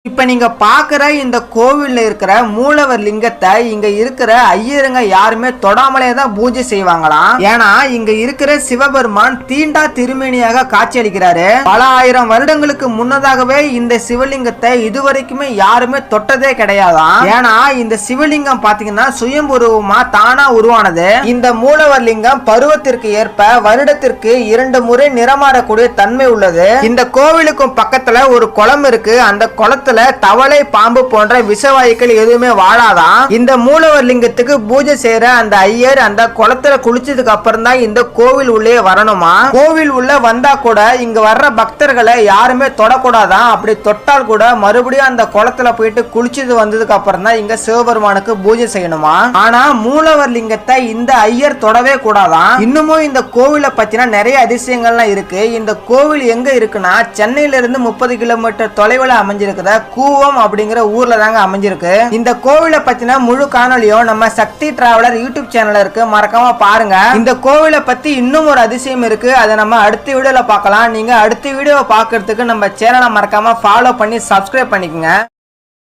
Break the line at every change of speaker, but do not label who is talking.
இப்ப நீங்க பாக்குற இந்த கோவில்ல இருக்கிற மூலவர் லிங்கத்தை இங்க இருக்கிற ஐயருங்க யாருமே தொடாமலே தான் பூஜை செய்வாங்களாம். ஏன்னா இங்க இருக்கிற சிவபெருமான் தீண்டா திருமேனியாக காட்சியளிக்கிறாரு. பல ஆயிரம் வருடங்களுக்கு முன்னதாகவே இந்த சிவலிங்கத்தை இதுவரைக்குமே யாருமே தொட்டதே கிடையாதாம். ஏன்னா இந்த சிவலிங்கம் பாத்தீங்கன்னா சுயம்புருவமா தானா உருவானது. இந்த மூலவர் லிங்கம் பருவத்திற்கு ஏற்ப வருடத்திற்கு 2 முறை நிறமாறக்கூடிய தன்மை உள்ளது. இந்த கோவிலுக்கும் பக்கத்துல ஒரு குளம் இருக்கு. அந்த குளத்துல தவளை பாம்பு போன்ற விஷவாயுக்கள் எதுவுமே வாழாதான். இந்த மூலவர் லிங்கத்துக்கு பூஜை செய்யற அந்த ஐயர் அந்த குளத்துல குளிச்சதுக்கு அப்புறம் தான் இந்த கோவில் உள்ளே வரணுமா. கோவில் உள்ள வந்தா கூட இங்க வர்ற பக்தர்களை யாருமே தொடக்கூடாதான். அப்படி தொட்டால் கூட மறுபடியும் அந்த குளத்துல போயிட்டு குளிச்சது வந்ததுக்கு அப்புறம் தான் இங்க சிவபெருமானுக்கு பூஜை செய்யணுமா. ஆனா மூலவர் லிங்கத்தை இந்த ஐயர் தொடவே கூடாதான். இன்னமும் இந்த கோவிலை பத்தின நிறைய அதிசயங்கள்லாம் இருக்கு. இந்த கோவில் எங்க இருக்குன்னா சென்னையில இருந்து 30 கிலோமீட்டர் தொலைவில் அமைஞ்சிருக்கிற கூவம் அப்படிங்கிற ஊர்ல தாங்க அமைஞ்சிருக்கு. இந்த கோவிலை பத்தின முழு காணொலியும் நம்ம சக்தி டிராவலர் யூடியூப் சேனல்ல இருக்கு, மறக்காம பாருங்க. இந்த கோவிலை பத்தி இன்னும் ஒரு அதிசயம் இருக்கு, அதை நம்ம அடுத்த வீடியோல பார்க்கலாம். நீங்க அடுத்த வீடியோவை பார்க்கிறதுக்கு நம்ம சேனலை மறக்காம ஃபாலோ பண்ணி சப்ஸ்கிரைப் பண்ணிக்கோங்க.